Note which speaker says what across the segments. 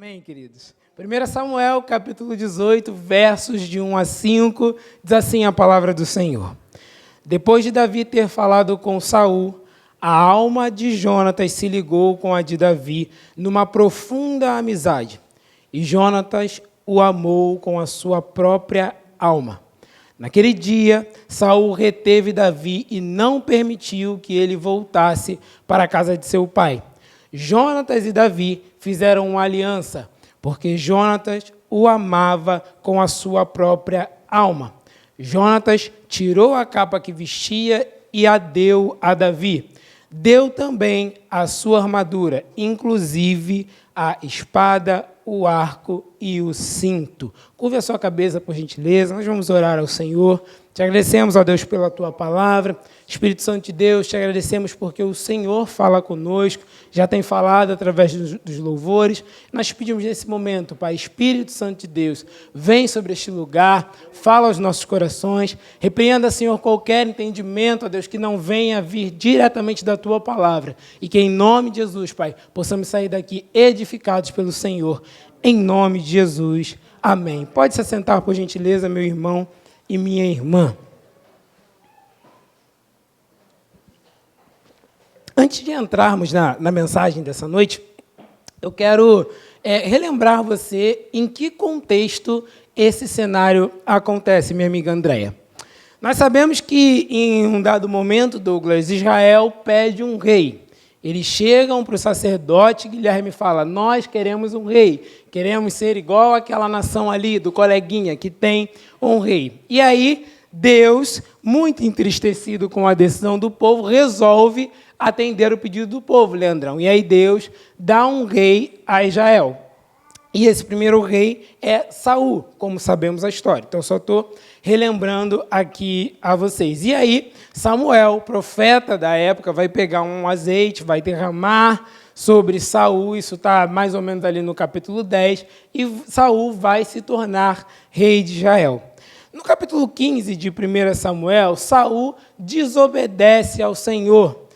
Speaker 1: Amém, queridos. 1 Samuel, capítulo 18, versos de 1 a 5, diz assim a palavra do Senhor. Depois de Davi ter falado com Saul, a alma de Jonatas se ligou com a de Davi numa profunda amizade, e Jonatas o amou com a sua própria alma. Naquele dia, Saul reteve Davi e não permitiu que ele voltasse para a casa de seu pai. Jonatas e Davi fizeram uma aliança, porque Jonatas o amava com a sua própria alma. Jonatas tirou a capa que vestia e a deu a Davi. Deu também a sua armadura, inclusive a espada, o arco e o cinto. Curve a sua cabeça, por gentileza. Nós vamos orar ao Senhor. Te agradecemos, ó Deus, pela Tua palavra. Espírito Santo de Deus, te agradecemos porque o Senhor fala conosco, já tem falado através dos louvores. Nós pedimos nesse momento, Pai, Espírito Santo de Deus, vem sobre este lugar, fala aos nossos corações, repreenda, Senhor, qualquer entendimento, ó Deus, que não venha vir diretamente da Tua palavra, e que em nome de Jesus, Pai, possamos sair daqui edificados pelo Senhor, em nome de Jesus. Amém. Pode se assentar, por gentileza, meu irmão e minha irmã. Antes de entrarmos na mensagem dessa noite, eu quero relembrar você em que contexto esse cenário acontece, minha amiga Andréia. Nós sabemos que, em um dado momento, Douglas, Israel pede um rei. Eles chegam para o sacerdote, Guilherme fala, nós queremos um rei, queremos ser igual àquela nação ali, do coleguinha, que tem um rei. E aí, Deus, muito entristecido com a decisão do povo, resolve atender o pedido do povo, Leandrão. E aí Deus dá um rei a Israel. E esse primeiro rei é Saul, como sabemos a história. Então, só estou relembrando aqui a vocês. E aí, Samuel, profeta da época, vai pegar um azeite, vai derramar sobre Saul, isso está mais ou menos ali no capítulo 10, e Saul vai se tornar rei de Israel. No capítulo 15 de 1 Samuel, Saul desobedece ao Senhor.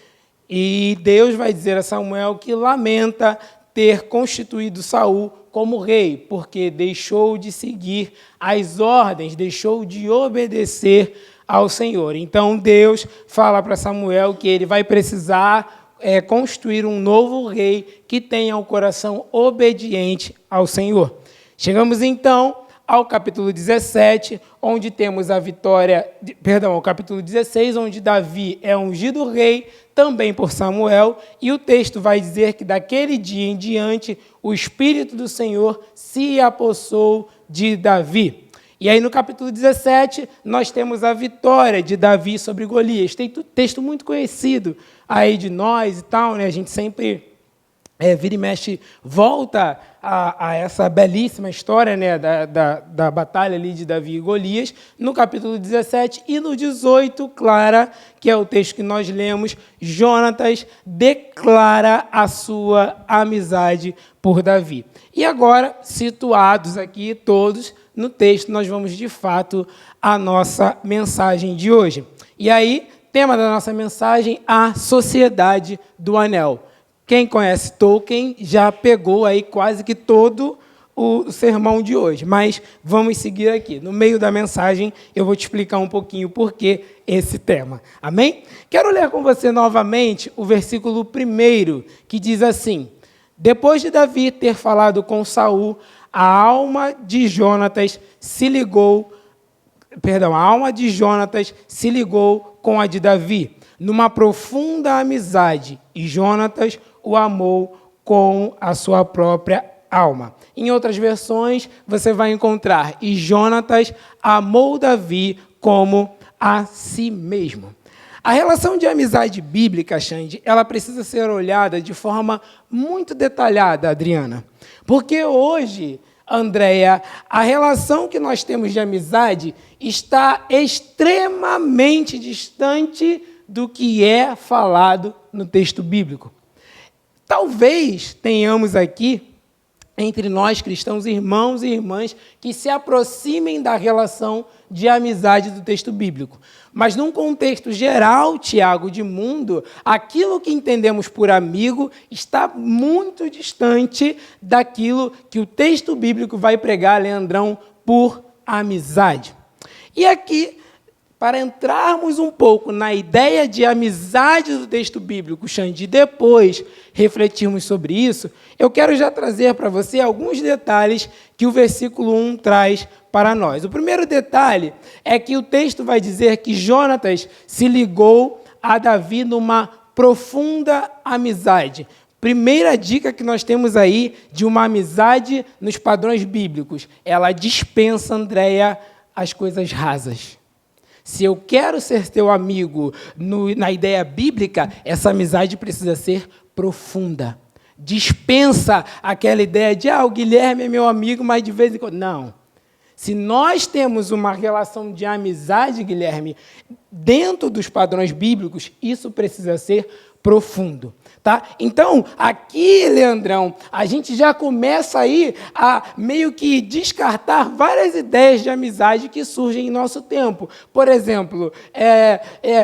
Speaker 1: E Deus vai dizer a Samuel que lamenta ter constituído Saul como rei, porque deixou de seguir as ordens, deixou de obedecer ao Senhor. Então Deus fala para Samuel que ele vai precisar construir um novo rei que tenha o coração obediente ao Senhor. Chegamos então ao capítulo 17, onde temos a vitória, ao capítulo 16, onde Davi é ungido rei, também por Samuel, e o texto vai dizer que daquele dia em diante, o Espírito do Senhor se apossou de Davi. E aí no capítulo 17, nós temos a vitória de Davi sobre Golias. Tem texto muito conhecido aí de nós e tal, né? A gente sempre vira e mexe, volta a essa belíssima história, né, da batalha ali de Davi e Golias, no capítulo 17 e no 18, Clara, que é o texto que nós lemos, Jonatas declara a sua amizade por Davi. E agora, situados aqui todos no texto, nós vamos de fato à nossa mensagem de hoje. E aí, tema da nossa mensagem, a Sociedade do Anel. Quem conhece Tolkien já pegou aí quase que todo o sermão de hoje, mas vamos seguir aqui. No meio da mensagem, eu vou te explicar um pouquinho por que esse tema. Amém? Quero ler com você novamente o versículo 1, que diz assim, depois de Davi ter falado com Saul, a alma de Jonatas se ligou com a de Davi, numa profunda amizade, e Jonatas o amou com a sua própria alma. Em outras versões, você vai encontrar, e Jonatas amou Davi como a si mesmo. A relação de amizade bíblica, Xande, ela precisa ser olhada de forma muito detalhada, Adriana. Porque hoje, Andréia, a relação que nós temos de amizade está extremamente distante do que é falado no texto bíblico. Talvez tenhamos aqui entre nós cristãos, irmãos e irmãs, que se aproximem da relação de amizade do texto bíblico. Mas num contexto geral, Tiago, de mundo, aquilo que entendemos por amigo está muito distante daquilo que o texto bíblico vai pregar, Leandrão, por amizade. E aqui, para entrarmos um pouco na ideia de amizade do texto bíblico, Xande, depois refletirmos sobre isso, eu quero já trazer para você alguns detalhes que o versículo 1 traz para nós. O primeiro detalhe é que o texto vai dizer que Jonatas se ligou a Davi numa profunda amizade. Primeira dica que nós temos aí de uma amizade nos padrões bíblicos, ela dispensa, Andréia, as coisas rasas. Se eu quero ser teu amigo na ideia bíblica, essa amizade precisa ser profunda. Dispensa aquela ideia de, o Guilherme é meu amigo, mas de vez em quando... Não. Se nós temos uma relação de amizade, Guilherme, dentro dos padrões bíblicos, isso precisa ser profundo. Tá? Então, aqui, Leandrão, a gente já começa aí a meio que descartar várias ideias de amizade que surgem em nosso tempo. Por exemplo,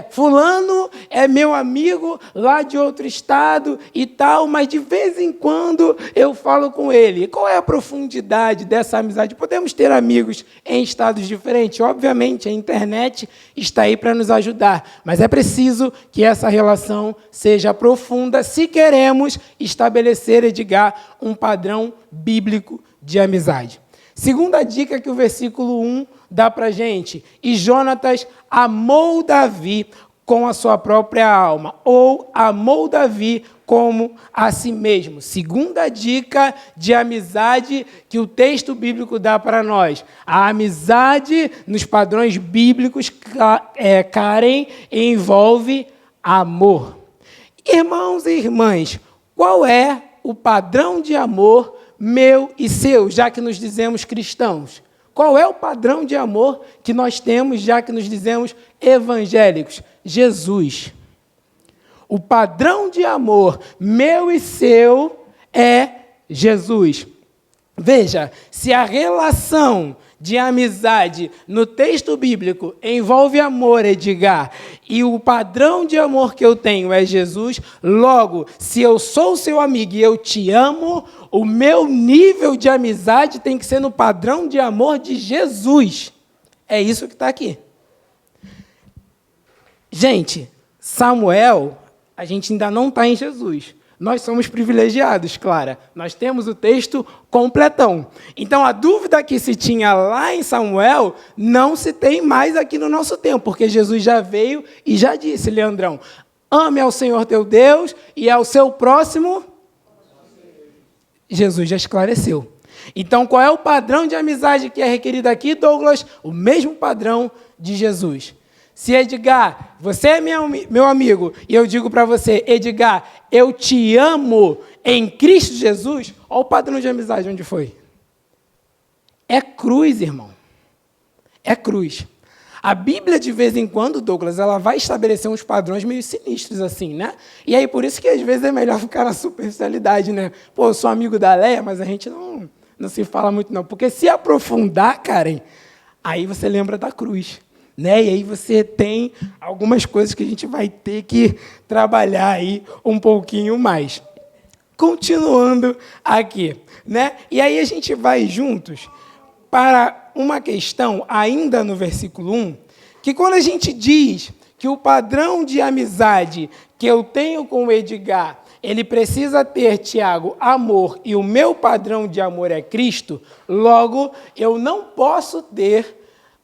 Speaker 1: fulano é meu amigo lá de outro estado e tal, mas de vez em quando eu falo com ele. Qual é a profundidade dessa amizade? Podemos ter amigos em estados diferentes? Obviamente, a internet está aí para nos ajudar, mas é preciso que essa relação seja profunda se queremos estabelecer, Edgar, um padrão bíblico de amizade. Segunda dica que o versículo 1 dá para a gente. E Jonatas amou Davi com a sua própria alma, ou amou Davi como a si mesmo. Segunda dica de amizade que o texto bíblico dá para nós. A amizade nos padrões bíblicos, Karen, envolve amor. Irmãos e irmãs, qual é o padrão de amor meu e seu, já que nos dizemos cristãos? Qual é o padrão de amor que nós temos, já que nos dizemos evangélicos? Jesus. O padrão de amor meu e seu é Jesus. Veja, se a relação de amizade no texto bíblico envolve amor, Edgar, e o padrão de amor que eu tenho é Jesus, logo, se eu sou seu amigo e eu te amo, o meu nível de amizade tem que ser no padrão de amor de Jesus. É isso que está aqui. Gente, Samuel, a gente ainda não está em Jesus. Nós somos privilegiados, Clara. Nós temos o texto completão. Então, a dúvida que se tinha lá em Samuel não se tem mais aqui no nosso tempo, porque Jesus já veio e já disse, Leandrão, ame ao Senhor teu Deus e ao seu próximo. Jesus já esclareceu. Então, qual é o padrão de amizade que é requerido aqui, Douglas? O mesmo padrão de Jesus. Se, Edgar, você é meu amigo, e eu digo para você, Edgar, eu te amo em Cristo Jesus, olha o padrão de amizade onde foi. É cruz, irmão. É cruz. A Bíblia, de vez em quando, Douglas, ela vai estabelecer uns padrões meio sinistros, assim, né? E aí, por isso que, às vezes, é melhor ficar na superficialidade, né? Pô, eu sou amigo da Leia, mas a gente não se fala muito, não. Porque se aprofundar, Karen, aí você lembra da cruz. Né? E aí você tem algumas coisas que a gente vai ter que trabalhar aí um pouquinho mais. Continuando aqui, né? E aí a gente vai juntos para uma questão, ainda no versículo 1, que quando a gente diz que o padrão de amizade que eu tenho com o Edgar, ele precisa ter, Tiago, amor, e o meu padrão de amor é Cristo, logo eu não posso ter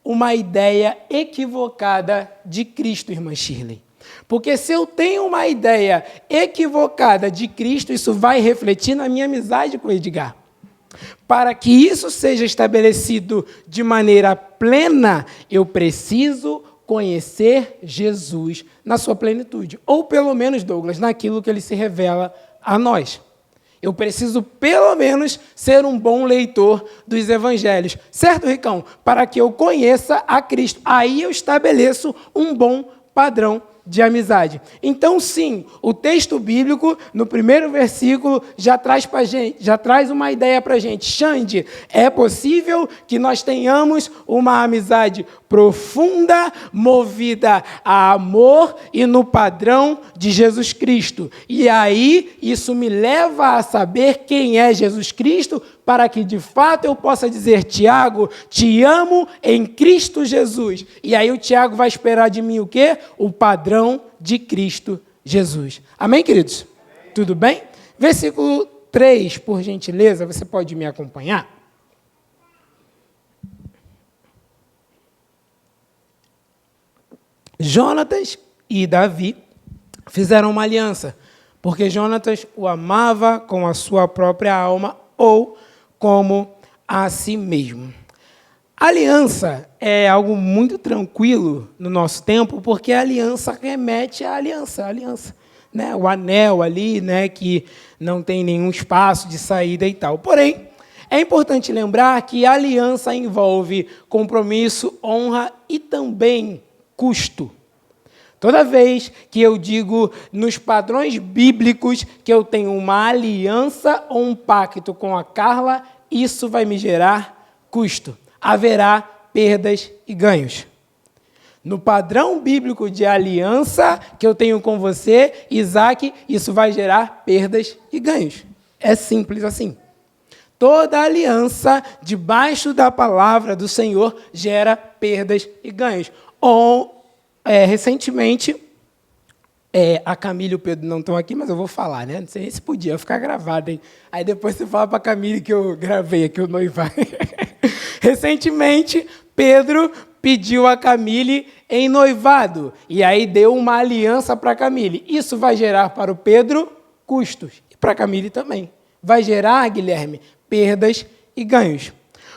Speaker 1: uma ideia equivocada de Cristo, irmã Shirley. Porque se eu tenho uma ideia equivocada de Cristo, isso vai refletir na minha amizade com o Edgar. Para que isso seja estabelecido de maneira plena, eu preciso conhecer Jesus na sua plenitude. Ou, pelo menos, Douglas, naquilo que ele se revela a nós. Eu preciso, pelo menos, ser um bom leitor dos evangelhos. Certo, Ricão? Para que eu conheça a Cristo. Aí eu estabeleço um bom padrão de amizade. Então, sim, o texto bíblico, no primeiro versículo, já traz uma ideia para a gente. Xande, é possível que nós tenhamos uma amizade profunda, movida a amor e no padrão de Jesus Cristo. E aí, isso me leva a saber quem é Jesus Cristo, para que, de fato, eu possa dizer, Tiago, te amo em Cristo Jesus. E aí o Tiago vai esperar de mim o quê? O padrão de Cristo Jesus. Amém, queridos? Amém. Tudo bem? Versículo 3, por gentileza, você pode me acompanhar? Jonatas e Davi fizeram uma aliança, porque Jonatas o amava com a sua própria alma ou como a si mesmo. Aliança é algo muito tranquilo no nosso tempo, porque a aliança remete à aliança, né? O anel ali, né, que não tem nenhum espaço de saída e tal. Porém, é importante lembrar que a aliança envolve compromisso, honra e também custo. Toda vez que eu digo nos padrões bíblicos que eu tenho uma aliança ou um pacto com a Carla, isso vai me gerar custo. Haverá perdas e ganhos. No padrão bíblico de aliança que eu tenho com você, Isaac, isso vai gerar perdas e ganhos. É simples assim. Toda aliança debaixo da palavra do Senhor gera perdas e ganhos. Recentemente, a Camila e o Pedro não estão aqui, mas eu vou falar, né? Não sei se podia ficar gravado, hein? Aí depois você fala para a Camila que eu gravei aqui o noivado. Recentemente, Pedro pediu a Camille em noivado, e aí deu uma aliança para a Camille. Isso vai gerar para o Pedro custos, e para a Camille também. Vai gerar, Guilherme, perdas e ganhos.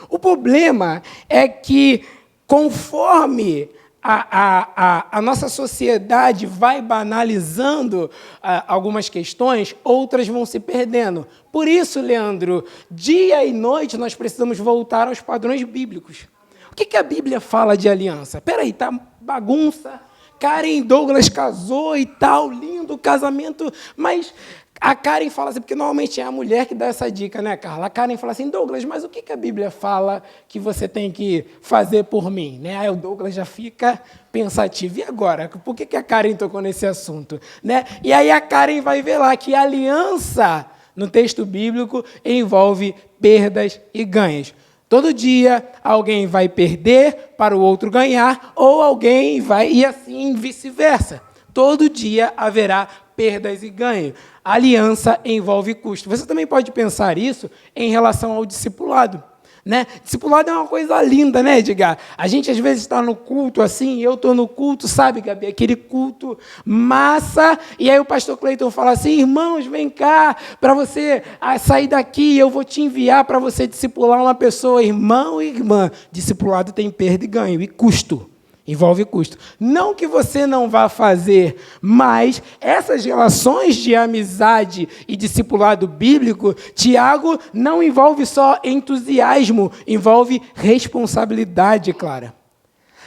Speaker 1: O problema é que, conforme a nossa sociedade vai banalizando algumas questões, outras vão se perdendo. Por isso, Leandro, dia e noite nós precisamos voltar aos padrões bíblicos. O que a Bíblia fala de aliança? Peraí, tá bagunça, Karen Douglas casou e tal, lindo casamento, mas a Karen fala assim, porque normalmente é a mulher que dá essa dica, né, Carla? A Karen fala assim, Douglas, mas o que a Bíblia fala que você tem que fazer por mim? Né? Aí o Douglas já fica pensativo. E agora? Por que a Karen tocou nesse assunto? Né? E aí a Karen vai ver lá que a aliança no texto bíblico envolve perdas e ganhos. Todo dia alguém vai perder para o outro ganhar, ou alguém vai, e assim vice-versa. Todo dia haverá perdas e ganhos. A aliança envolve custo. Você também pode pensar isso em relação ao discipulado. Né? Discipulado é uma coisa linda, né, Edgar? A gente, às vezes, está no culto assim, eu estou no culto, sabe, Gabi? Aquele culto massa, e aí o pastor Cleiton fala assim, irmãos, vem cá, para você sair daqui, eu vou te enviar para você discipular uma pessoa. Irmão e irmã, discipulado tem perda e ganho, e custo. Envolve custo. Não que você não vá fazer, mas essas relações de amizade e discipulado bíblico, Tiago, não envolve só entusiasmo, envolve responsabilidade, Clara.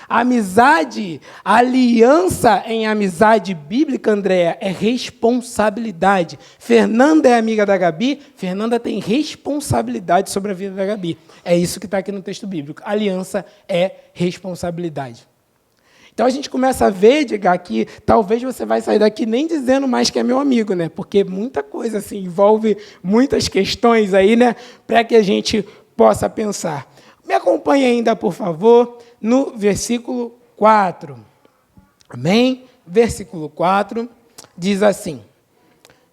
Speaker 1: Amizade, aliança em amizade bíblica, Andréa, é responsabilidade. Fernanda é amiga da Gabi, Fernanda tem responsabilidade sobre a vida da Gabi. É isso que está aqui no texto bíblico. Aliança é responsabilidade. Então, a gente começa a ver, Edgar, que talvez você vai sair daqui nem dizendo mais que é meu amigo, né? Porque muita coisa assim, envolve muitas questões aí, né? Para que a gente possa pensar. Me acompanhe ainda, por favor, no versículo 4. Amém? Versículo 4 diz assim,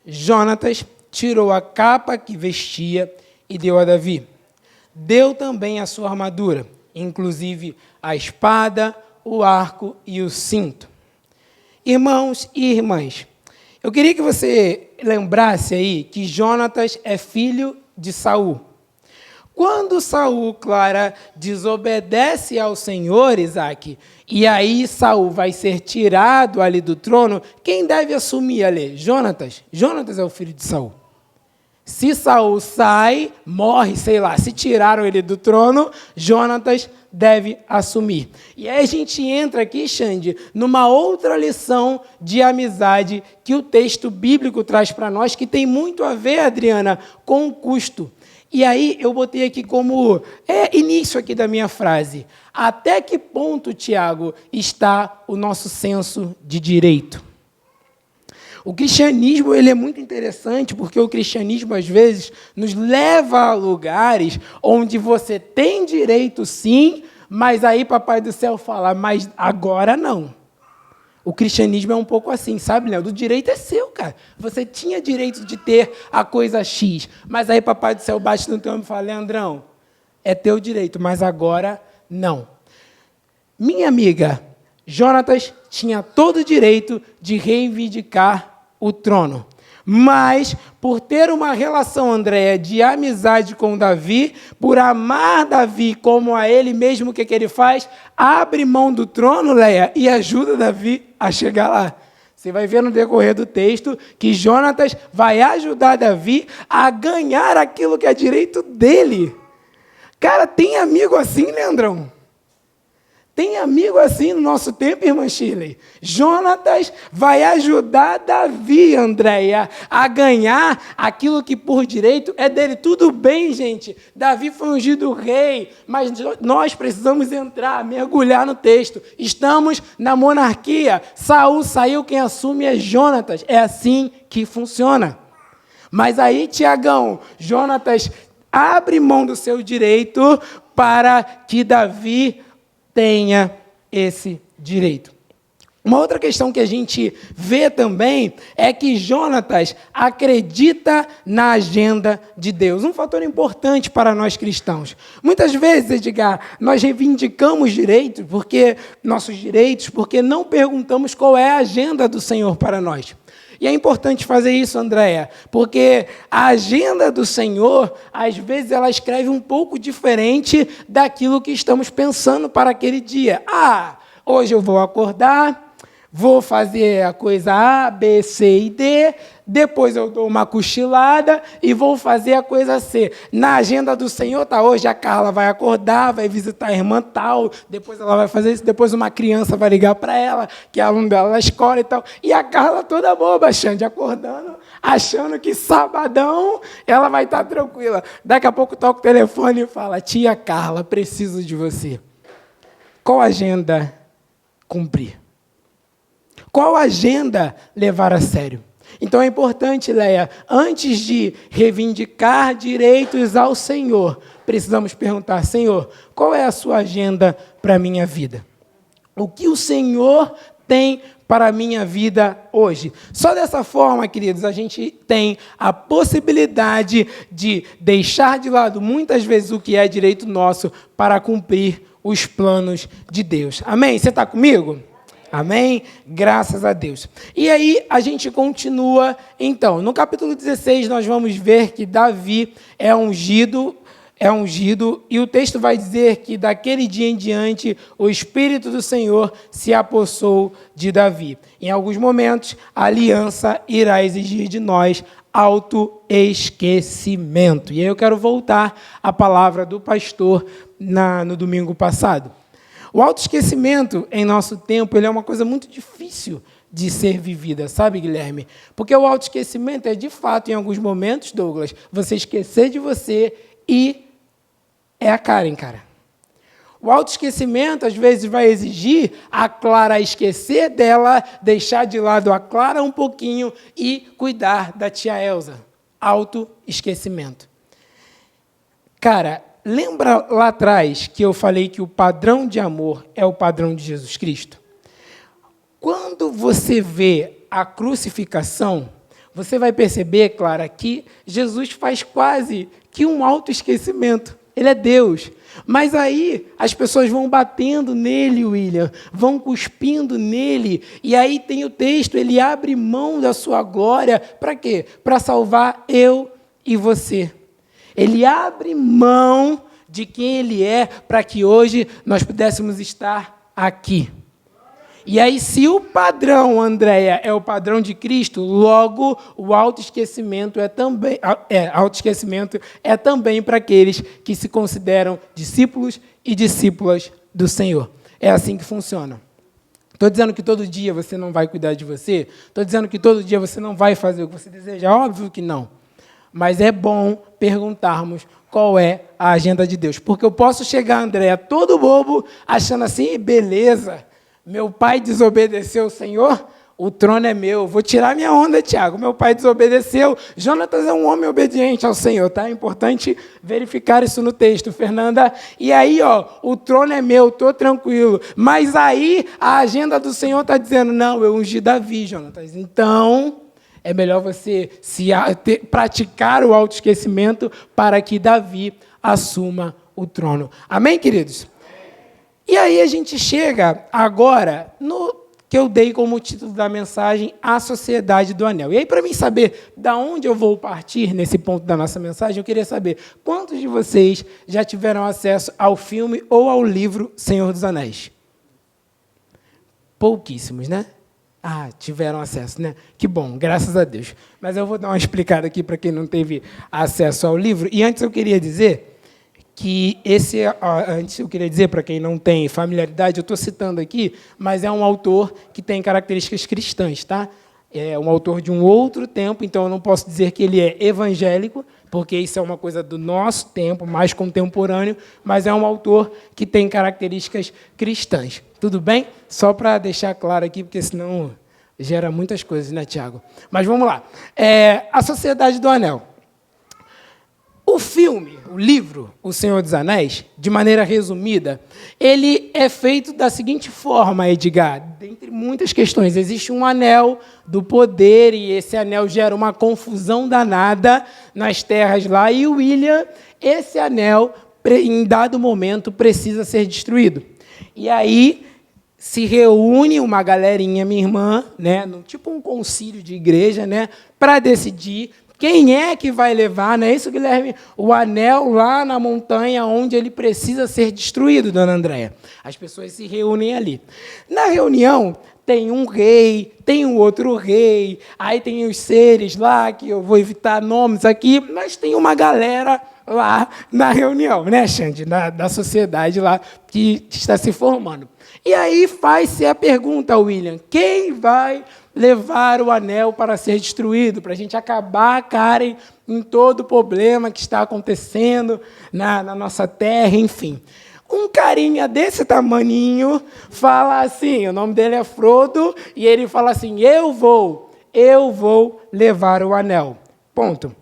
Speaker 1: Jonatas tirou a capa que vestia e deu a Davi. Deu também a sua armadura, inclusive a espada, o arco e o cinto. Irmãos e irmãs, eu queria que você lembrasse aí que Jonatas é filho de Saul. Quando Saul, Clara, desobedece ao Senhor, Isaac, e aí Saul vai ser tirado ali do trono, quem deve assumir ali? Jonatas. Jonatas é o filho de Saul. Se Saul sai, morre, sei lá, se tiraram ele do trono, Jonatas deve assumir. E aí a gente entra aqui, Xande, numa outra lição de amizade que o texto bíblico traz para nós, que tem muito a ver, Adriana, com o custo. E aí eu botei aqui como início aqui da minha frase. Até que ponto, Tiago, está o nosso senso de direito? O cristianismo ele é muito interessante porque o cristianismo, às vezes, nos leva a lugares onde você tem direito, sim, mas aí Papai do Céu fala, mas agora não. O cristianismo é um pouco assim, sabe, Leandro? O direito é seu, cara. Você tinha direito de ter a coisa X, mas aí Papai do Céu bate no teu ombro e fala, Leandrão, é teu direito, mas agora não. Minha amiga, Jonatas tinha todo o direito de reivindicar o trono. Mas, por ter uma relação, Andréia, de amizade com Davi, por amar Davi como a ele mesmo, o que ele faz? Abre mão do trono, Leia, e ajuda Davi a chegar lá. Você vai ver no decorrer do texto que Jonatas vai ajudar Davi a ganhar aquilo que é direito dele. Cara, tem amigo assim, Leandrão? Tem amigo assim no nosso tempo, irmã Shirley? Jonatas vai ajudar Davi, Andréia, a ganhar aquilo que por direito é dele. Tudo bem, gente. Davi foi ungido rei, mas nós precisamos entrar, mergulhar no texto. Estamos na monarquia. Saul saiu, quem assume é Jonatas. É assim que funciona. Mas aí, Tiagão, Jonatas abre mão do seu direito para que Davi tenha esse direito. Uma outra questão que a gente vê também é que Jonatas acredita na agenda de Deus. Um fator importante para nós cristãos. Muitas vezes, Edgar, nós reivindicamos nossos direitos porque não perguntamos qual é a agenda do Senhor para nós. E é importante fazer isso, Andréia, porque a agenda do Senhor, às vezes, ela escreve um pouco diferente daquilo que estamos pensando para aquele dia. Hoje eu vou acordar, vou fazer a coisa A, B, C e D, depois eu dou uma cochilada e vou fazer a coisa C. Na agenda do Senhor está hoje a Carla vai acordar, vai visitar a irmã tal, depois ela vai fazer isso, depois uma criança vai ligar para ela, que é aluno dela na escola e tal. E a Carla toda boba, Xande, acordando, achando que sabadão ela vai estar tranquila. Daqui a pouco toca o telefone e fala, tia Carla, preciso de você. Qual agenda cumprir? Qual agenda levar a sério? Então é importante, Leia, antes de reivindicar direitos ao Senhor, precisamos perguntar, Senhor, qual é a sua agenda para a minha vida? O que o Senhor tem para a minha vida hoje? Só dessa forma, queridos, a gente tem a possibilidade de deixar de lado muitas vezes o que é direito nosso para cumprir os planos de Deus. Amém? Você está comigo? Amém? Graças a Deus. E aí a gente continua, então, no capítulo 16 nós vamos ver que Davi é ungido, e o texto vai dizer que daquele dia em diante o Espírito do Senhor se apossou de Davi. Em alguns momentos a aliança irá exigir de nós autoesquecimento. E aí eu quero voltar à palavra do pastor no domingo passado. O autoesquecimento, em nosso tempo, ele é uma coisa muito difícil de ser vivida, sabe, Guilherme? Porque o autoesquecimento é, de fato, em alguns momentos, Douglas, você esquecer de você e é a Karen, cara. O autoesquecimento, às vezes, vai exigir a Clara esquecer dela, deixar de lado a Clara um pouquinho e cuidar da tia Elza. Autoesquecimento. Cara, lembra lá atrás que eu falei que o padrão de amor é o padrão de Jesus Cristo? Quando você vê a crucificação, você vai perceber, Clara, que Jesus faz quase que um autoesquecimento. Ele é Deus. Mas aí as pessoas vão batendo nele, William, vão cuspindo nele, e aí tem o texto, ele abre mão da sua glória, para quê? Para salvar eu e você. Ele abre mão de quem ele é para que hoje nós pudéssemos estar aqui. E aí, se o padrão, Andréia, é o padrão de Cristo, logo o autoesquecimento autoesquecimento é também para aqueles que se consideram discípulos e discípulas do Senhor. É assim que funciona. Estou dizendo que todo dia você não vai cuidar de você? Estou dizendo que todo dia você não vai fazer o que você deseja? Óbvio que não. Mas é bom perguntarmos qual é a agenda de Deus. Porque eu posso chegar, Andréia, todo bobo, achando assim, beleza, meu pai desobedeceu o Senhor, o trono é meu. Vou tirar minha onda, Tiago. Meu pai desobedeceu. Jonatas é um homem obediente ao Senhor, tá? É importante verificar isso no texto, Fernanda. E aí, o trono é meu, estou tranquilo. Mas aí a agenda do Senhor está dizendo, não, eu ungi Davi, Jonatas. Então, é melhor você praticar o autoesquecimento para que Davi assuma o trono. Amém, queridos? E aí a gente chega agora no que eu dei como título da mensagem, A Sociedade do Anel. E aí, para mim saber de onde eu vou partir nesse ponto da nossa mensagem, eu queria saber quantos de vocês já tiveram acesso ao filme ou ao livro Senhor dos Anéis? Pouquíssimos, né? Ah, tiveram acesso, né? Que bom, graças a Deus. Mas eu vou dar uma explicada aqui para quem não teve acesso ao livro. E antes eu queria dizer que antes eu queria dizer, para quem não tem familiaridade, eu estou citando aqui, mas é um autor que tem características cristãs, tá? É um autor de um outro tempo, então eu não posso dizer que ele é evangélico, porque isso é uma coisa do nosso tempo, mais contemporâneo, mas é um autor que tem características cristãs. Tudo bem? Só para deixar claro aqui, porque senão gera muitas coisas, né, Tiago? Mas vamos lá. A Sociedade do Anel. O filme, o livro, O Senhor dos Anéis, de maneira resumida, ele é feito da seguinte forma, Edgar, dentre muitas questões. Existe um anel do poder e esse anel gera uma confusão danada nas terras lá e o William, esse anel, em dado momento, precisa ser destruído. E aí se reúne uma galerinha, minha irmã, né, tipo um concílio de igreja, né, para decidir quem é que vai levar, não é isso, Guilherme? O anel lá na montanha onde ele precisa ser destruído, dona Andréia. As pessoas se reúnem ali. Na reunião, tem um rei, tem um outro rei, aí tem os seres lá, que eu vou evitar nomes aqui, mas tem uma galera lá na reunião, né, Xande? Da sociedade lá que está se formando. E aí faz-se a pergunta, William, quem vai levar o anel para ser destruído, para a gente acabar, Karen, em todo o problema que está acontecendo na nossa terra, enfim. Um carinha desse tamaninho fala assim, o nome dele é Frodo, e ele fala assim, eu vou levar o anel. Ponto.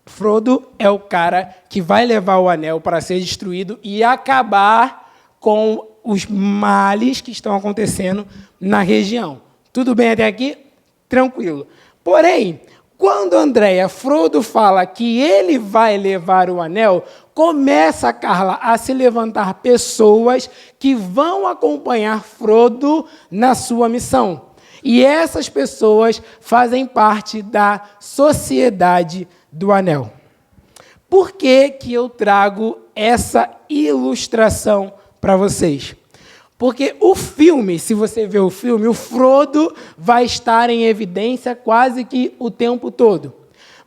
Speaker 1: Frodo é o cara que vai levar o anel para ser destruído e acabar com os males que estão acontecendo na região. Tudo bem até aqui? Tranquilo. Porém, quando Frodo fala que ele vai levar o anel, começa, Carla, a se levantar pessoas que vão acompanhar Frodo na sua missão. E essas pessoas fazem parte da Sociedade do Anel. Por que que eu trago essa ilustração para vocês? Porque o filme, se você ver o filme, o Frodo vai estar em evidência quase que o tempo todo.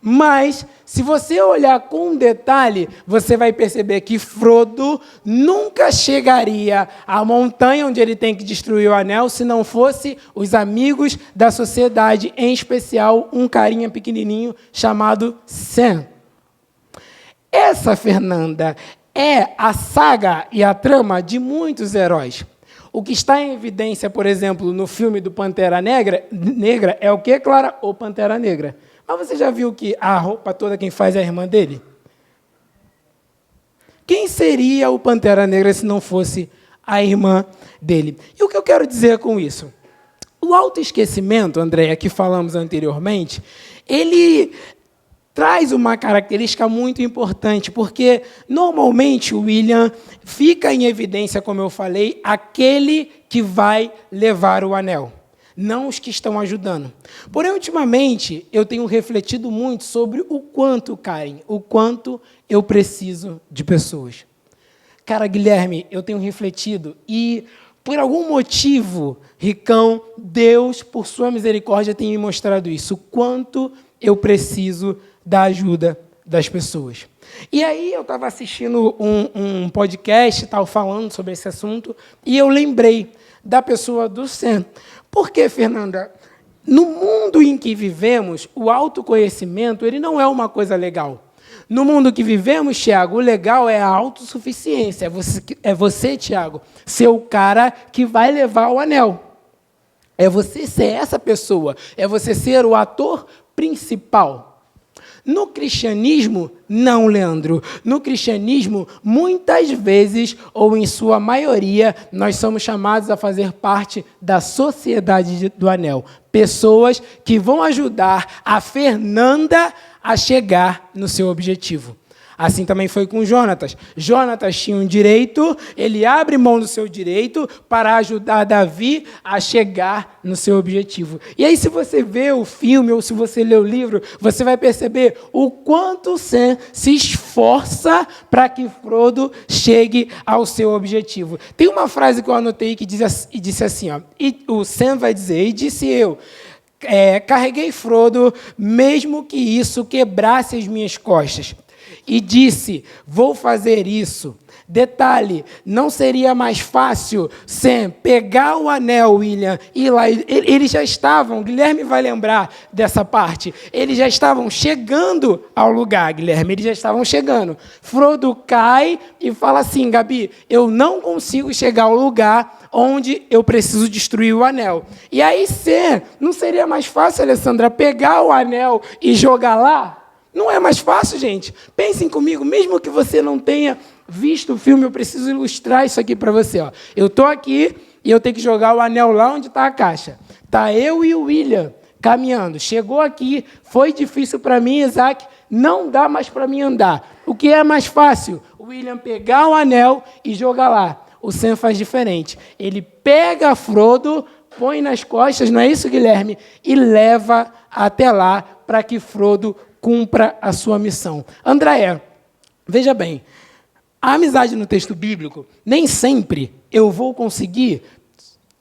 Speaker 1: Mas, se você olhar com detalhe, você vai perceber que Frodo nunca chegaria à montanha onde ele tem que destruir o anel se não fosse os amigos da sociedade, em especial um carinha pequenininho chamado Sam. Essa, Fernanda, é a saga e a trama de muitos heróis. O que está em evidência, por exemplo, no filme do Pantera Negra é o quê, Clara? O Pantera Negra. Mas você já viu que a roupa toda quem faz é a irmã dele? Quem seria o Pantera Negra se não fosse a irmã dele? E o que eu quero dizer com isso? O autoesquecimento, Andréia, que falamos anteriormente, ele traz uma característica muito importante, porque, normalmente, o William fica em evidência, como eu falei, aquele que vai levar o anel, não os que estão ajudando. Porém, ultimamente, eu tenho refletido muito sobre o quanto, Karen, o quanto eu preciso de pessoas. Cara, Guilherme, eu tenho refletido e Por algum motivo, Ricão, Deus, por sua misericórdia, tem me mostrado isso, o quanto eu preciso da ajuda das pessoas. E aí eu estava assistindo um podcast, tal, falando sobre esse assunto, e eu lembrei da pessoa do Sam. Por quê, Fernanda? No mundo em que vivemos, o autoconhecimento ele não é uma coisa legal. No mundo que vivemos, Tiago, o legal é a autossuficiência. É você, Tiago, ser o cara que vai levar o anel. É você ser essa pessoa. É você ser o ator principal. No cristianismo, não, Leandro. No cristianismo, muitas vezes, ou em sua maioria, nós somos chamados a fazer parte da sociedade do anel. Pessoas que vão ajudar a Fernanda a chegar no seu objetivo. Assim também foi com Jonatas. Jonatas tinha um direito, ele abre mão do seu direito para ajudar Davi a chegar no seu objetivo. E aí, se você vê o filme ou se você lê o livro, você vai perceber o quanto Sam se esforça para que Frodo chegue ao seu objetivo. Tem uma frase que eu anotei que disse assim, ó, e o Sam vai dizer, e disse eu, carreguei Frodo, mesmo que isso quebrasse as minhas costas. E disse, vou fazer isso. Detalhe, não seria mais fácil, Sam, pegar o anel, William, e ir lá. Eles já estavam, Guilherme vai lembrar dessa parte, eles já estavam chegando ao lugar, Guilherme, eles já estavam chegando. Frodo cai e fala assim, Gabi, eu não consigo chegar ao lugar onde eu preciso destruir o anel. E aí, Sam, não seria mais fácil, Alessandra, pegar o anel e jogar lá? Não é mais fácil, gente? Pensem comigo, mesmo que você não tenha visto o filme, eu preciso ilustrar isso aqui para você. Ó. Eu estou aqui e eu tenho que jogar o anel lá onde está a caixa. Está eu e o William caminhando. Chegou aqui, foi difícil para mim, Isaac, não dá mais para mim andar. O que é mais fácil? O William pegar o anel e jogar lá. O Sam faz diferente. Ele pega Frodo, põe nas costas, não é isso, Guilherme? E leva até lá para que Frodo cumpra a sua missão. Andréia, veja bem, a amizade no texto bíblico, nem sempre eu vou conseguir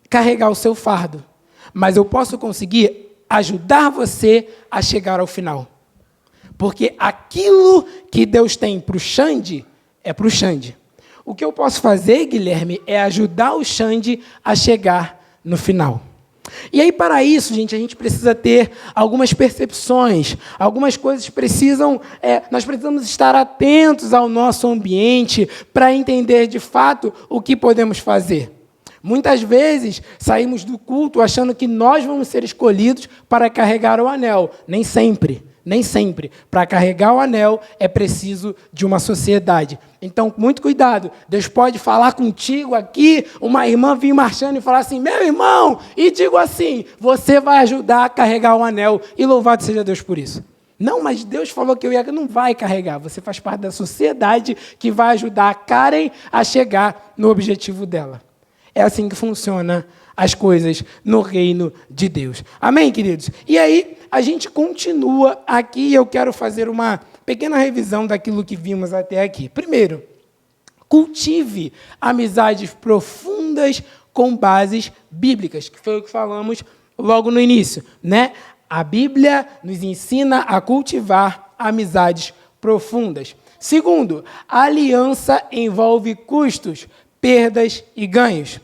Speaker 1: carregar o seu fardo, mas eu posso conseguir ajudar você a chegar ao final. Porque aquilo que Deus tem para o Xande, é para o Xande. O que eu posso fazer, Guilherme, é ajudar o Xande a chegar no final. E aí, para isso, gente, a gente precisa ter algumas percepções, algumas coisas nós precisamos estar atentos ao nosso ambiente para entender, de fato, o que podemos fazer. Muitas vezes, saímos do culto achando que nós vamos ser escolhidos para carregar o anel. Nem sempre. Nem sempre. Para carregar o anel é preciso de uma sociedade. Então, muito cuidado. Deus pode falar contigo aqui, uma irmã vir marchando e falar assim, meu irmão, e digo assim, você vai ajudar a carregar o anel. E louvado seja Deus por isso. Não, mas Deus falou que eu não vai carregar. Você faz parte da sociedade que vai ajudar a Karen a chegar no objetivo dela. É assim que funciona as coisas no reino de Deus. Amém, queridos? E aí, a gente continua aqui e eu quero fazer uma pequena revisão daquilo que vimos até aqui. Primeiro, cultive amizades profundas com bases bíblicas, que foi o que falamos logo no início, né? A Bíblia nos ensina a cultivar amizades profundas. Segundo, a aliança envolve custos, perdas e ganhos.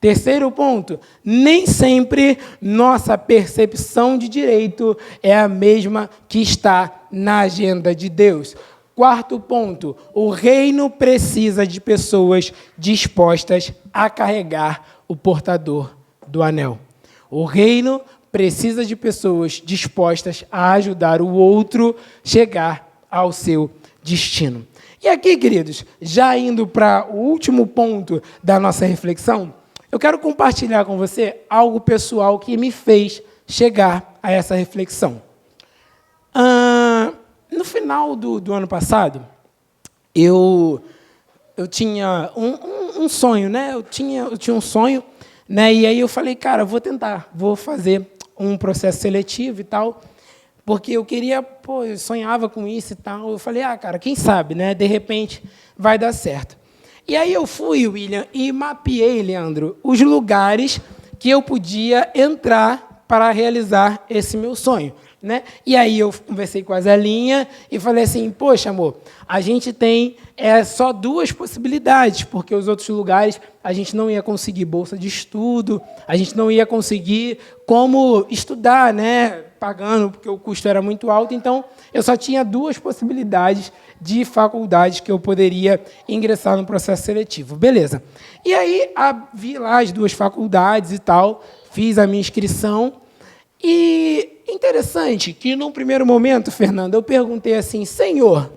Speaker 1: Terceiro ponto, nem sempre nossa percepção de direito é a mesma que está na agenda de Deus. Quarto ponto, o reino precisa de pessoas dispostas a carregar o portador do anel. O reino precisa de pessoas dispostas a ajudar o outro chegar ao seu destino. E aqui, queridos, já indo para o último ponto da nossa reflexão, eu quero compartilhar com você algo pessoal que me fez chegar a essa reflexão. No final do ano passado, eu tinha um sonho, né? Eu tinha um sonho, né? E aí eu falei, cara, vou fazer um processo seletivo e tal, porque eu queria, eu sonhava com isso e tal. Eu falei, cara, quem sabe, né? De repente vai dar certo. E aí eu fui, William, e mapeei, Leandro, os lugares que eu podia entrar para realizar esse meu sonho, né? E aí eu conversei com a Zelinha e falei assim, poxa, amor, a gente tem só 2 possibilidades, porque os outros lugares a gente não ia conseguir bolsa de estudo, a gente não ia conseguir como estudar, né? Pagando, porque o custo era muito alto, então eu só tinha 2 possibilidades de faculdades que eu poderia ingressar no processo seletivo. Beleza. E aí vi lá as 2 faculdades e tal, fiz a minha inscrição. E interessante que, num primeiro momento, Fernanda, eu perguntei assim, Senhor,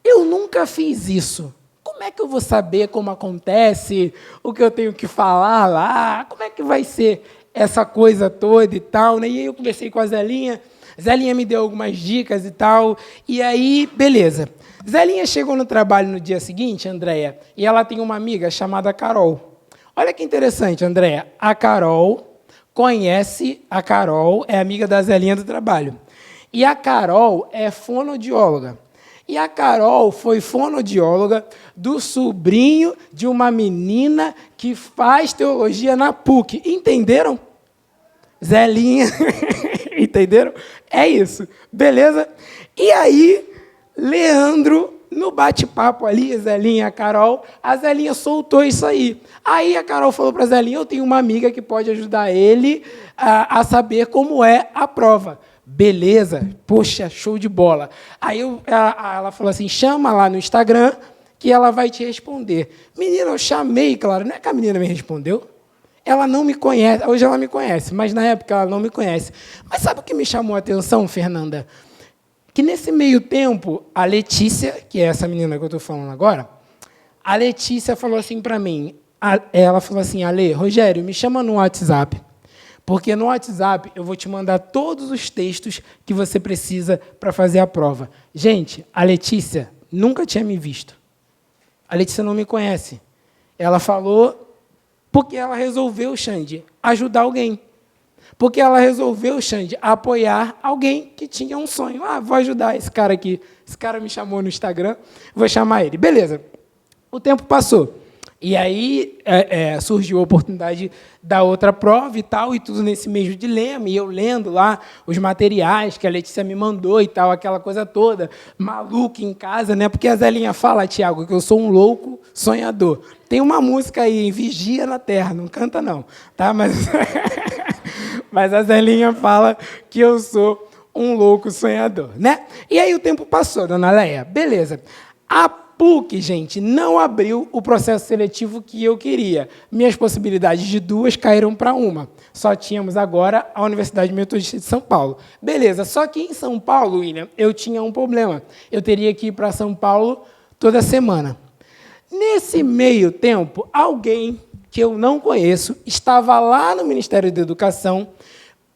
Speaker 1: eu nunca fiz isso. Como é que eu vou saber como acontece, o que eu tenho que falar lá, como é que vai ser essa coisa toda e tal, né? E aí eu conversei com a Zelinha me deu algumas dicas e tal, e aí, beleza. Zelinha chegou no trabalho no dia seguinte, Andréia, e ela tem uma amiga chamada Carol. Olha que interessante, Andréia, a Carol é amiga da Zelinha do trabalho, e a Carol é fonoaudióloga. E a Carol foi fonoaudióloga do sobrinho de uma menina que faz teologia na PUC. Entenderam? Zelinha, entenderam? É isso, beleza? E aí, Leandro, no bate-papo ali, Zelinha e a Zelinha soltou isso aí. Aí a Carol falou para a Zelinha, eu tenho uma amiga que pode ajudar ele a saber como é a prova. Beleza, poxa, show de bola. Aí ela falou assim, chama lá no Instagram que ela vai te responder. Menina, eu chamei, claro, não é que a menina me respondeu? Ela não me conhece, hoje ela me conhece, mas na época ela não me conhece. Mas sabe o que me chamou a atenção, Fernanda? Que nesse meio tempo, a Letícia, que é essa menina que eu estou falando agora, a Letícia falou assim para mim, ela falou assim, Ale, Rogério, me chama no WhatsApp, porque no WhatsApp eu vou te mandar todos os textos que você precisa para fazer a prova. Gente, a Letícia nunca tinha me visto. A Letícia não me conhece. Ela falou porque ela resolveu, Xande, ajudar alguém. Porque ela resolveu, Xande, apoiar alguém que tinha um sonho. Ah, vou ajudar esse cara aqui. Esse cara me chamou no Instagram, vou chamar ele. Beleza. O tempo passou. E aí surgiu a oportunidade da outra prova e tal, e tudo nesse mesmo dilema, e eu lendo lá os materiais que a Letícia me mandou e tal, aquela coisa toda, maluco em casa, né? Porque a Zelinha fala, Tiago, que eu sou um louco sonhador. Tem uma música aí, Vigia na Terra, não canta não, tá? Mas a Zelinha fala que eu sou um louco sonhador, né? E aí o tempo passou, dona Leia, beleza. A PUC, gente, não abriu o processo seletivo que eu queria. Minhas possibilidades de 2 caíram para 1. Só tínhamos agora a Universidade Metodista de São Paulo. Beleza, só que em São Paulo, William, eu tinha um problema. Eu teria que ir para São Paulo toda semana. Nesse meio tempo, alguém que eu não conheço estava lá no Ministério da Educação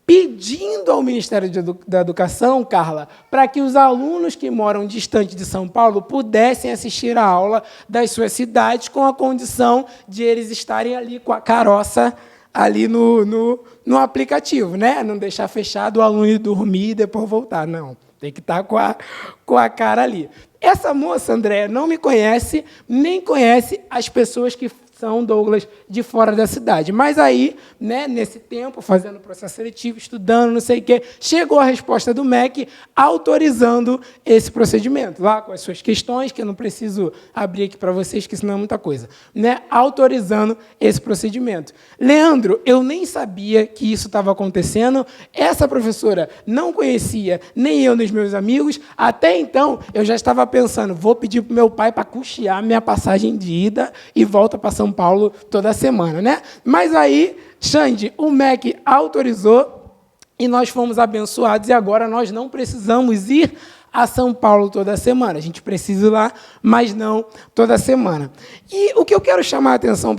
Speaker 1: pedindo ao Ministério da Educação, Carla, para que os alunos que moram distante de São Paulo pudessem assistir a aula das suas cidades com a condição de eles estarem ali com a caroça ali no aplicativo, né? Não deixar fechado o aluno ir dormir e depois voltar. Não, tem que estar com a cara ali. Essa moça, Andréia, não me conhece, nem conhece as pessoas que são, Douglas, de fora da cidade. Mas aí, né, nesse tempo, fazendo o processo seletivo, estudando, não sei o quê, chegou a resposta do MEC autorizando esse procedimento, lá com as suas questões, que eu não preciso abrir aqui para vocês, que senão é muita coisa, né, autorizando esse procedimento. Leandro, eu nem sabia que isso estava acontecendo, essa professora não conhecia, nem eu nem os meus amigos, até então eu já estava pensando, vou pedir para o meu pai para custear minha passagem de ida e volta para São Paulo toda semana, né? Mas aí, Xande, o MEC autorizou e nós fomos abençoados e agora nós não precisamos ir a São Paulo toda semana. A gente precisa ir lá, mas não toda semana. E o que eu quero chamar a atenção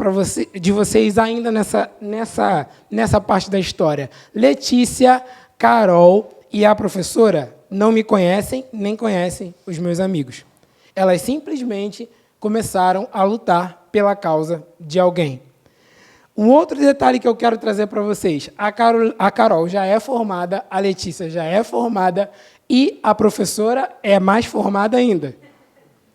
Speaker 1: de vocês ainda nessa parte da história, Letícia, Carol e a professora não me conhecem, nem conhecem os meus amigos. Elas simplesmente começaram a lutar pela causa de alguém. Um outro detalhe que eu quero trazer para vocês, a Carol já é formada, a Letícia já é formada e a professora é mais formada ainda.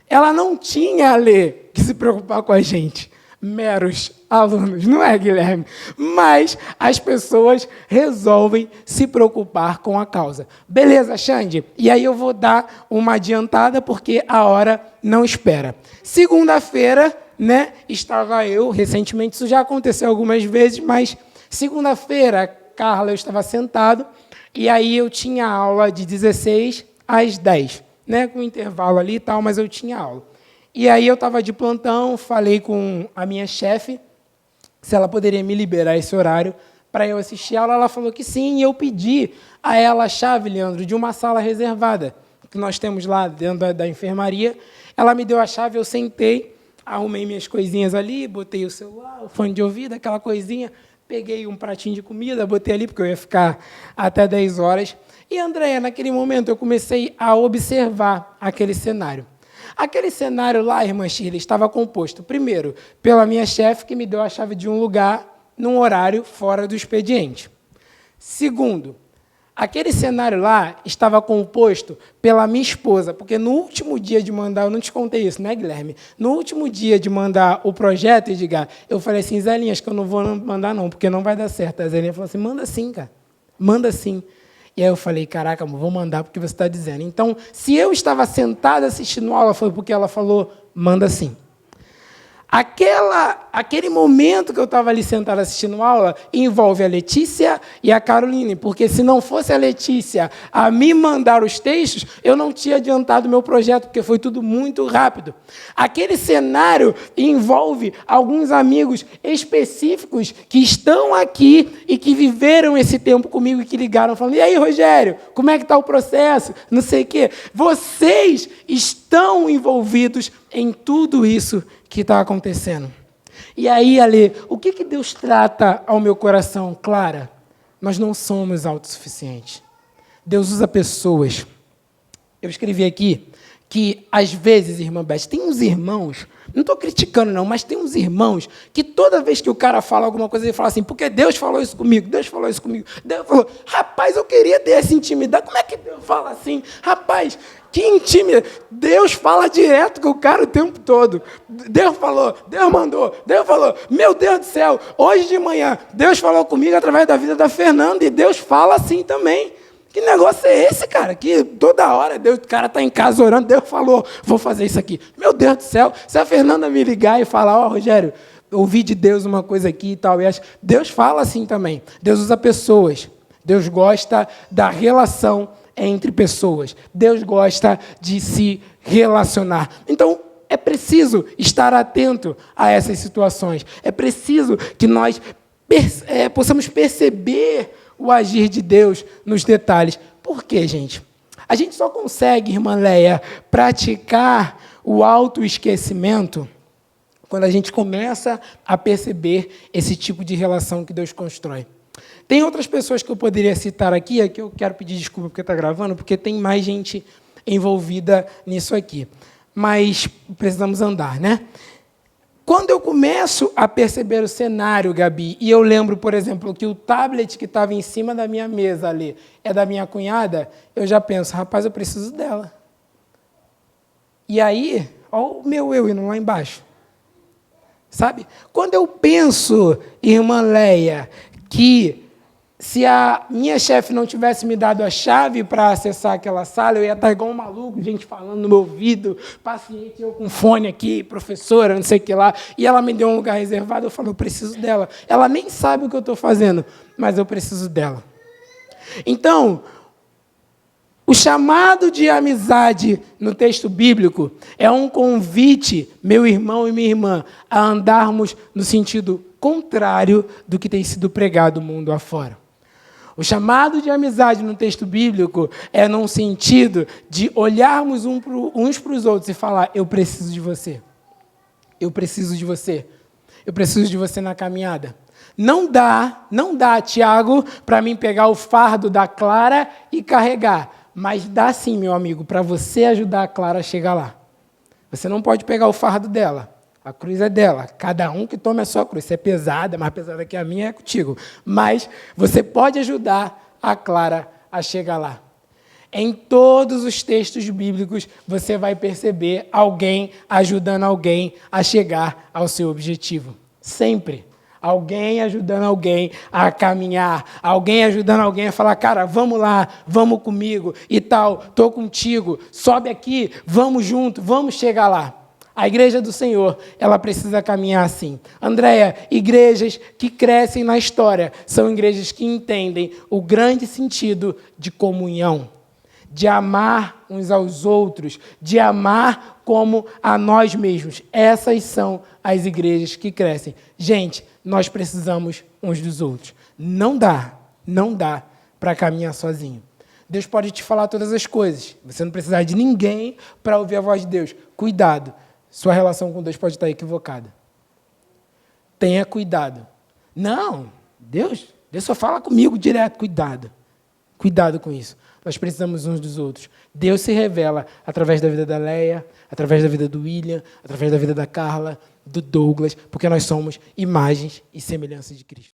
Speaker 1: Ela não tinha, Lê, se preocupar com a gente, meros alunos, não é, Guilherme? Mas as pessoas resolvem se preocupar com a causa. Beleza, Xande? E aí eu vou dar uma adiantada, porque a hora não espera. Segunda-feira, né, estava eu, recentemente, isso já aconteceu algumas vezes, mas segunda-feira, Carla, eu estava sentado, e aí eu tinha aula de 16 às 10, né, com intervalo ali e tal, mas eu tinha aula. E aí eu estava de plantão, falei com a minha chefe se ela poderia me liberar esse horário para eu assistir a aula. Ela falou que sim, e eu pedi a ela a chave, Leandro, de uma sala reservada que nós temos lá dentro da enfermaria. Ela me deu a chave, eu sentei, arrumei minhas coisinhas ali, botei o celular, o fone de ouvido, aquela coisinha, peguei um pratinho de comida, botei ali, porque eu ia ficar até 10 horas. E, Andréia, naquele momento, eu comecei a observar aquele cenário. Aquele cenário lá, irmã Shirley, estava composto, primeiro, pela minha chefe, que me deu a chave de um lugar num horário fora do expediente. Segundo, aquele cenário lá estava composto pela minha esposa, porque no último dia de mandar, eu não te contei isso, né, Guilherme? No último dia de mandar o projeto, Edgar, eu falei assim, Zelinha, acho que eu não vou mandar não, porque não vai dar certo. A Zelinha falou assim, manda sim, cara, manda sim. E aí eu falei, caraca, amor, vou mandar porque você está dizendo. Então, se eu estava sentada assistindo a aula, foi porque ela falou, manda sim. Aquele momento que eu estava ali sentado assistindo a aula envolve a Letícia e a Caroline, porque se não fosse a Letícia a me mandar os textos, eu não tinha adiantado o meu projeto, porque foi tudo muito rápido. Aquele cenário envolve alguns amigos específicos que estão aqui e que viveram esse tempo comigo e que ligaram falando, e aí, Rogério, como é que está o processo? Não sei o quê. Vocês estão envolvidos em tudo isso que está acontecendo. E aí, Ale, o que Deus trata ao meu coração? Clara, nós não somos autossuficientes. Deus usa pessoas. Eu escrevi aqui que, às vezes, irmã Beth, tem uns irmãos, não estou criticando não, mas tem uns irmãos que toda vez que o cara fala alguma coisa, ele fala assim, porque Deus falou isso comigo, Deus falou isso comigo. Deus falou, rapaz, eu queria ter essa intimidade. Como é que Deus fala assim? Rapaz, que intimidade. Deus fala direto com o cara o tempo todo. Deus falou, Deus mandou, Deus falou. Meu Deus do céu, hoje de manhã, Deus falou comigo através da vida da Fernanda, e Deus fala assim também. Que negócio é esse, cara? Que toda hora Deus, o cara está em casa orando, Deus falou, vou fazer isso aqui. Meu Deus do céu, se a Fernanda me ligar e falar, ó, Rogério, ouvi de Deus uma coisa aqui e tal, e acho, Deus fala assim também. Deus usa pessoas. Deus gosta da relação entre pessoas. Deus gosta de se relacionar. Então, é preciso estar atento a essas situações. É preciso que nós possamos perceber o agir de Deus nos detalhes. Por quê, gente? A gente só consegue, irmã Leia, praticar o autoesquecimento quando a gente começa a perceber esse tipo de relação que Deus constrói. Tem outras pessoas que eu poderia citar aqui, que eu quero pedir desculpa porque está gravando, porque tem mais gente envolvida nisso aqui. Mas precisamos andar, né? Quando eu começo a perceber o cenário, Gabi, e eu lembro, por exemplo, que o tablet que estava em cima da minha mesa ali é da minha cunhada, eu já penso, rapaz, eu preciso dela. E aí, olha o meu eu indo lá embaixo. Sabe? Quando eu penso, irmã Leia, que se a minha chefe não tivesse me dado a chave para acessar aquela sala, eu ia estar igual um maluco, gente falando no meu ouvido, paciente, eu com fone aqui, professora, não sei o que lá, e ela me deu um lugar reservado, eu falo, eu preciso dela. Ela nem sabe o que eu estou fazendo, mas eu preciso dela. Então, o chamado de amizade no texto bíblico é um convite, meu irmão e minha irmã, a andarmos no sentido contrário do que tem sido pregado no mundo afora. O chamado de amizade no texto bíblico é num sentido de olharmos uns para os outros e falar, eu preciso de você. Eu preciso de você. Eu preciso de você na caminhada. Não dá, Tiago, para mim pegar o fardo da Clara e carregar. Mas dá sim, meu amigo, para você ajudar a Clara a chegar lá. Você não pode pegar o fardo dela. A cruz é dela. Cada um que tome a sua cruz. Se é pesada, mais pesada que a minha, é contigo. Mas você pode ajudar a Clara a chegar lá. Em todos os textos bíblicos, você vai perceber alguém ajudando alguém a chegar ao seu objetivo. Sempre. Alguém ajudando alguém a caminhar, alguém ajudando alguém a falar, cara, vamos lá, vamos comigo e tal, estou contigo, sobe aqui, vamos junto, vamos chegar lá. A igreja do Senhor, ela precisa caminhar assim. Andréia, igrejas que crescem na história são igrejas que entendem o grande sentido de comunhão, de amar uns aos outros, de amar como a nós mesmos. Essas são as igrejas que crescem. Gente, nós precisamos uns dos outros. Não dá para caminhar sozinho. Deus pode te falar todas as coisas. Você não precisa de ninguém para ouvir a voz de Deus. Cuidado, sua relação com Deus pode estar equivocada. Tenha cuidado. Não, Deus só fala comigo direto. Cuidado com isso. Nós precisamos uns dos outros. Deus se revela através da vida da Leia, através da vida do William, através da vida da Carla, do Douglas, porque nós somos imagens e semelhanças de Cristo.